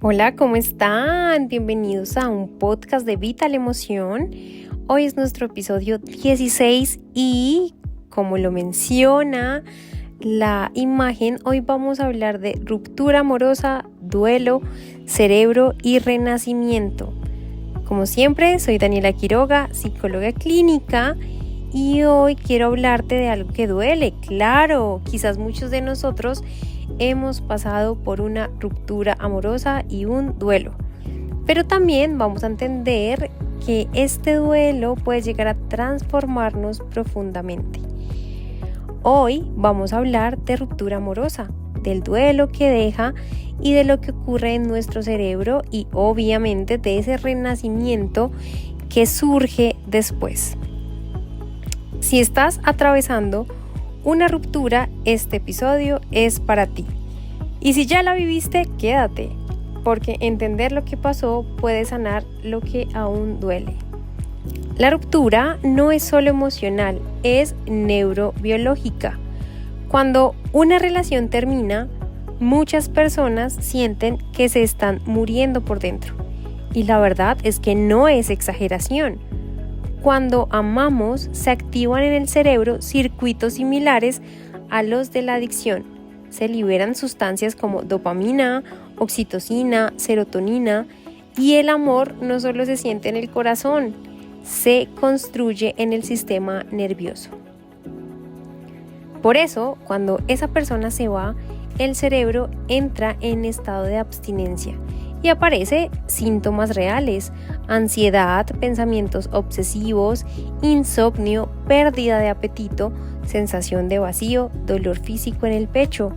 Hola, ¿cómo están? Bienvenidos a un podcast de Vital Emoción. Hoy es nuestro episodio 16 y, como lo menciona la imagen, hoy vamos a hablar de ruptura amorosa, duelo, cerebro y renacimiento. Como siempre, soy Daniela Quiroga, psicóloga clínica, y hoy quiero hablarte de algo que duele. Claro, quizás muchos de nosotros hemos pasado por una ruptura amorosa y un duelo, pero también vamos a entender que este duelo puede llegar a transformarnos profundamente. Hoy vamos a hablar de ruptura amorosa, del duelo que deja y de lo que ocurre en nuestro cerebro y obviamente de ese renacimiento que surge después. Si estás atravesando una ruptura, este episodio es para ti. Y si ya la viviste, quédate, porque entender lo que pasó puede sanar lo que aún duele. La ruptura no es solo emocional, es neurobiológica. Cuando una relación termina, muchas personas sienten que se están muriendo por dentro. Y la verdad es que no es exageración. Cuando amamos, se activan en el cerebro circuitos similares a los de la adicción. Se liberan sustancias como dopamina, oxitocina, serotonina, y el amor no solo se siente en el corazón, se construye en el sistema nervioso. Por eso, cuando esa persona se va, el cerebro entra en estado de abstinencia y aparecen síntomas reales: ansiedad, pensamientos obsesivos, insomnio, pérdida de apetito, sensación de vacío, dolor físico en el pecho.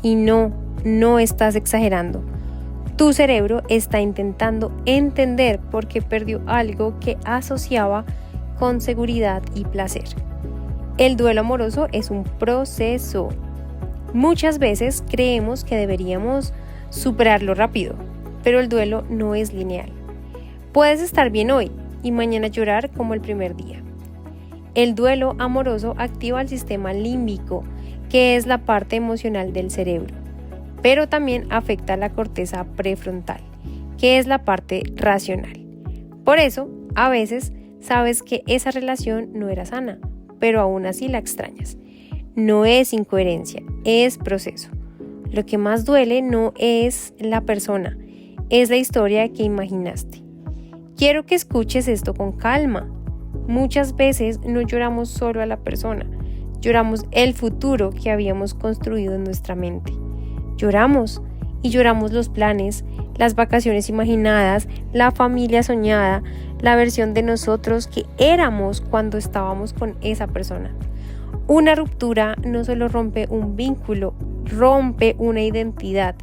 Y no estás exagerando. Tu cerebro está intentando entender por qué perdió algo que asociaba con seguridad y placer. El duelo amoroso es un proceso. Muchas veces creemos que deberíamos superarlo rápido, pero el duelo no es lineal. Puedes estar bien hoy y mañana llorar como el primer día. El duelo amoroso activa el sistema límbico, que es la parte emocional del cerebro, pero también afecta a la corteza prefrontal, que es la parte racional. Por eso, a veces sabes que esa relación no era sana, pero aún así la extrañas. No es incoherencia, es proceso. Lo que más duele no es la persona, es la historia que imaginaste. Quiero que escuches esto con calma. Muchas veces no lloramos solo a la persona, lloramos el futuro que habíamos construido en nuestra mente. Lloramos los planes, las vacaciones imaginadas, la familia soñada, la versión de nosotros que éramos cuando estábamos con esa persona. Una ruptura no solo rompe un vínculo, rompe una identidad,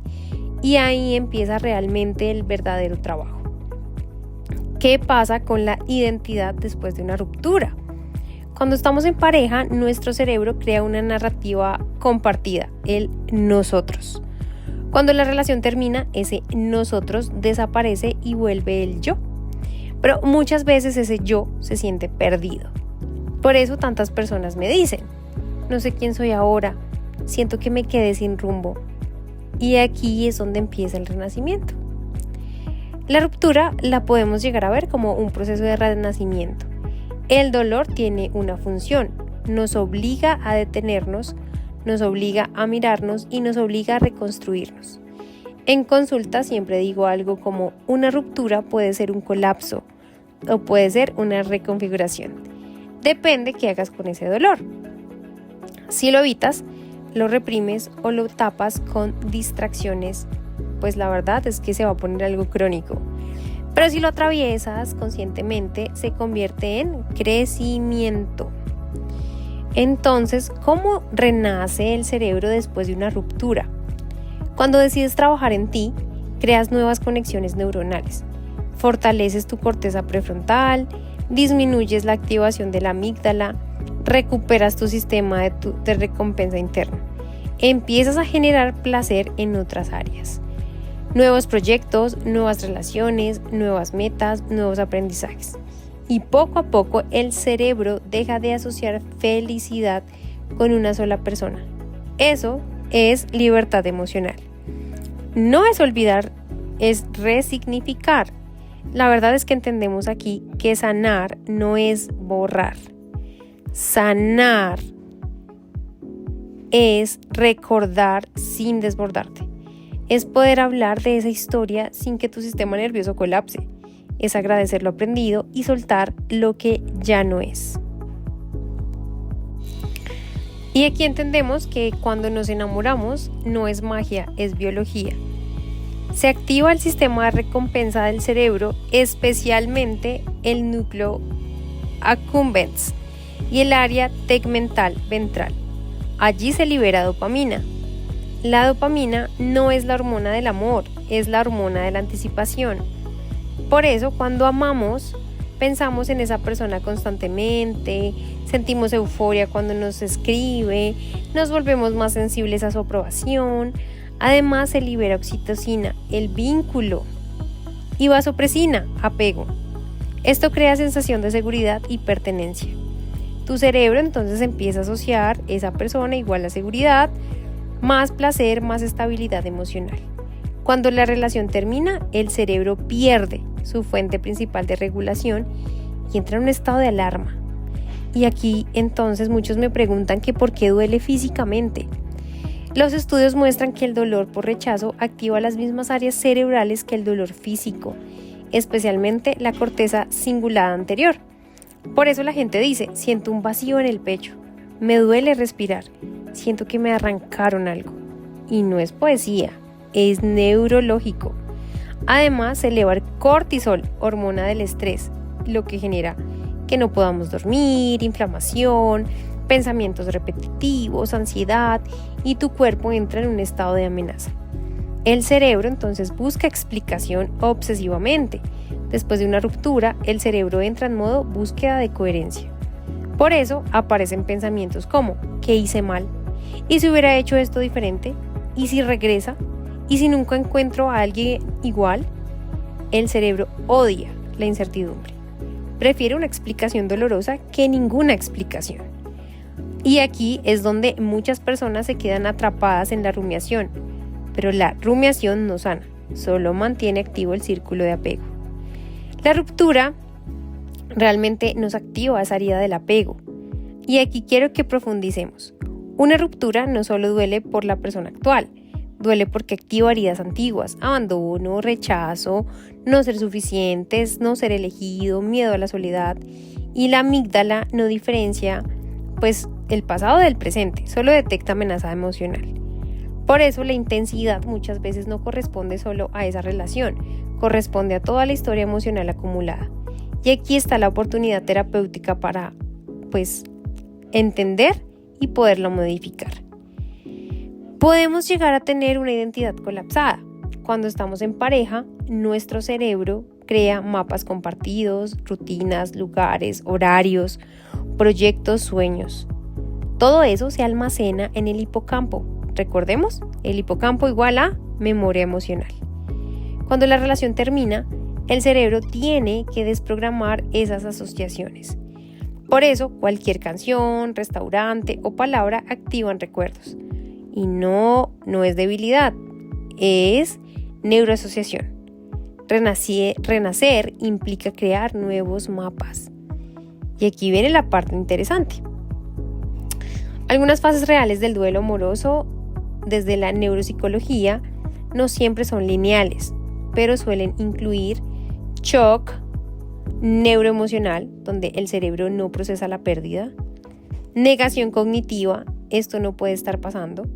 y ahí empieza realmente el verdadero trabajo. ¿Qué pasa con la identidad después de una ruptura? Cuando estamos en pareja, nuestro cerebro crea una narrativa compartida, el nosotros. Cuando la relación termina, ese nosotros desaparece y vuelve el yo. Pero muchas veces ese yo se siente perdido. Por eso tantas personas me dicen: no sé quién soy ahora, siento que me quedé sin rumbo. Y aquí es donde empieza el renacimiento. La ruptura la podemos llegar a ver como un proceso de renacimiento. El dolor tiene una función, nos obliga a detenernos, nos obliga a mirarnos y nos obliga a reconstruirnos. En consulta siempre digo algo como: una ruptura puede ser un colapso o puede ser una reconfiguración. Depende qué hagas con ese dolor. Si lo evitas, lo reprimes o lo tapas con distracciones, pues la verdad es que se va a poner algo crónico. Pero si lo atraviesas conscientemente, se convierte en crecimiento. Entonces, ¿cómo renace el cerebro después de una ruptura? Cuando decides trabajar en ti, creas nuevas conexiones neuronales, fortaleces tu corteza prefrontal, disminuyes la activación de la amígdala, recuperas tu sistema de recompensa interna, empiezas a generar placer en otras áreas. Nuevos proyectos, nuevas relaciones, nuevas metas, nuevos aprendizajes. Y poco a poco el cerebro deja de asociar felicidad con una sola persona. Eso es libertad emocional. No es olvidar es resignificar. La verdad es que entendemos aquí que sanar no es borrar. Sanar es recordar sin desbordarte. Es poder hablar de esa historia sin que tu sistema nervioso colapse. Es agradecer lo aprendido y soltar lo que ya no es. Y aquí entendemos que cuando nos enamoramos no es magia, es biología. Se activa el sistema de recompensa del cerebro, especialmente el núcleo accumbens y el área tegmental ventral. Allí se libera dopamina. La dopamina no es la hormona del amor, es la hormona de la anticipación. Por eso, cuando amamos, pensamos en esa persona constantemente, sentimos euforia cuando nos escribe, nos volvemos más sensibles a su aprobación. Además, se libera oxitocina, el vínculo, y vasopresina, apego. Esto crea sensación de seguridad y pertenencia. Tu cerebro entonces empieza a asociar esa persona igual a seguridad, más placer, más estabilidad emocional. Cuando la relación termina, el cerebro pierde su fuente principal de regulación y entra en un estado de alarma. Y aquí entonces muchos me preguntan que por qué duele físicamente. Los estudios muestran que el dolor por rechazo activa las mismas áreas cerebrales que el dolor físico, especialmente la corteza cingulada anterior. Por eso la gente dice, siento un vacío en el pecho, me duele respirar, siento que me arrancaron algo. Y no es poesía, es neurológico. Además, se eleva el cortisol, hormona del estrés, lo que genera que no podamos dormir, inflamación, pensamientos repetitivos, ansiedad, y tu cuerpo entra en un estado de amenaza. El cerebro entonces busca explicación obsesivamente. Después de una ruptura, el cerebro entra en modo búsqueda de coherencia. Por eso aparecen pensamientos como, ¿qué hice mal? ¿Y si hubiera hecho esto diferente? ¿Y si regresa? ¿Y si nunca encuentro a alguien igual? El cerebro odia la incertidumbre. Prefiere una explicación dolorosa que ninguna explicación. Y aquí es donde muchas personas se quedan atrapadas en la rumiación. Pero la rumiación no sana, solo mantiene activo el círculo de apego. La ruptura realmente nos activa esa herida del apego. Y aquí quiero que profundicemos. Una ruptura no solo duele por la persona actual, duele porque activa heridas antiguas, abandono, rechazo, no ser suficientes, no ser elegido, miedo a la soledad. Y la amígdala no diferencia pues el pasado del presente, solo detecta amenaza emocional. Por eso la intensidad muchas veces no corresponde solo a esa relación, corresponde a toda la historia emocional acumulada. Y aquí está la oportunidad terapéutica para pues entender y poderlo modificar. Podemos llegar a tener una identidad colapsada. Cuando estamos en pareja, nuestro cerebro crea mapas compartidos, rutinas, lugares, horarios, proyectos, sueños. Todo eso se almacena en el hipocampo. Recordemos, el hipocampo igual a memoria emocional. Cuando la relación termina, el cerebro tiene que desprogramar esas asociaciones. Por eso, cualquier canción, restaurante o palabra activan recuerdos. Y no es debilidad, es neuroasociación. Renacer implica crear nuevos mapas. Y aquí viene la parte interesante. Algunas fases reales del duelo amoroso desde la neuropsicología no siempre son lineales, pero suelen incluir shock neuroemocional, donde el cerebro no procesa la pérdida, negación cognitiva, esto no puede estar pasando,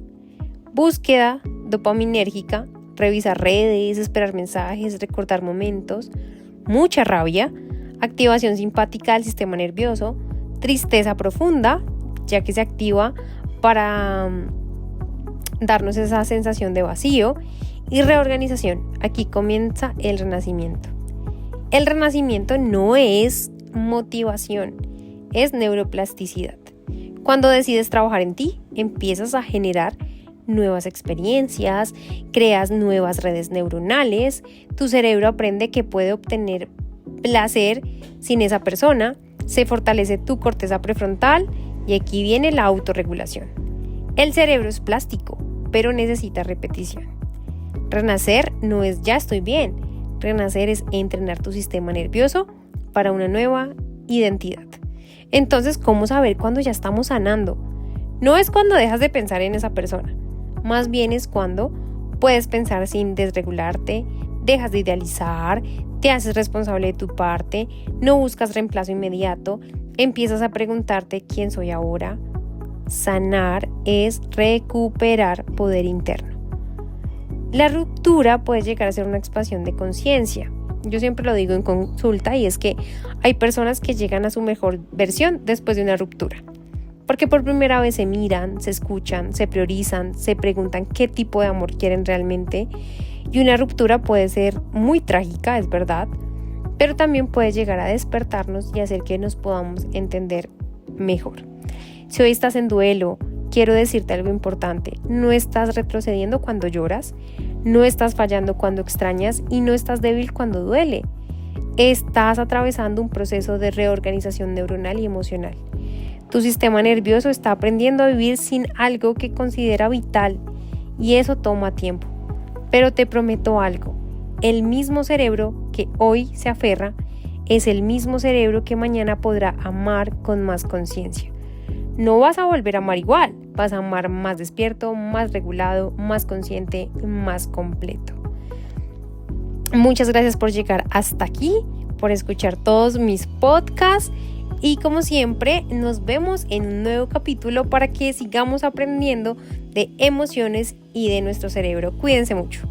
búsqueda dopaminérgica, revisar redes, esperar mensajes, recordar momentos, mucha rabia, activación simpática del sistema nervioso, tristeza profunda, ya que se activa para darnos esa sensación de vacío, y reorganización. Aquí comienza el renacimiento. El renacimiento no es motivación, es neuroplasticidad. Cuando decides trabajar en ti, empiezas a generar nuevas experiencias, creas nuevas redes neuronales, tu cerebro aprende que puede obtener placer sin esa persona, se fortalece tu corteza prefrontal y aquí viene la autorregulación. El cerebro es plástico, pero necesita repetición. Renacer no es ya estoy bien. Renacer es entrenar tu sistema nervioso para una nueva identidad. Entonces, ¿cómo saber cuándo ya estamos sanando? No es cuando dejas de pensar en esa persona. Más bien es cuando puedes pensar sin desregularte, dejas de idealizar, te haces responsable de tu parte, no buscas reemplazo inmediato, empiezas a preguntarte quién soy ahora. Sanar es recuperar poder interno. La ruptura puede llegar a ser una expansión de conciencia. Yo siempre lo digo en consulta y es que hay personas que llegan a su mejor versión después de una ruptura. Porque por primera vez se miran, se escuchan, se priorizan, se preguntan qué tipo de amor quieren realmente. Y una ruptura puede ser muy trágica, es verdad, pero también puede llegar a despertarnos y hacer que nos podamos entender mejor. Si hoy estás en duelo, quiero decirte algo importante. No estás retrocediendo cuando lloras, no estás fallando cuando extrañas y no estás débil cuando duele. Estás atravesando un proceso de reorganización neuronal y emocional. Tu sistema nervioso está aprendiendo a vivir sin algo que considera vital y eso toma tiempo. Pero te prometo algo, el mismo cerebro que hoy se aferra es el mismo cerebro que mañana podrá amar con más conciencia. No vas a volver a amar igual, vas a amar más despierto, más regulado, más consciente, más completo. Muchas gracias por llegar hasta aquí, por escuchar todos mis podcasts y como siempre nos vemos en un nuevo capítulo para que sigamos aprendiendo de emociones y de nuestro cerebro. Cuídense mucho.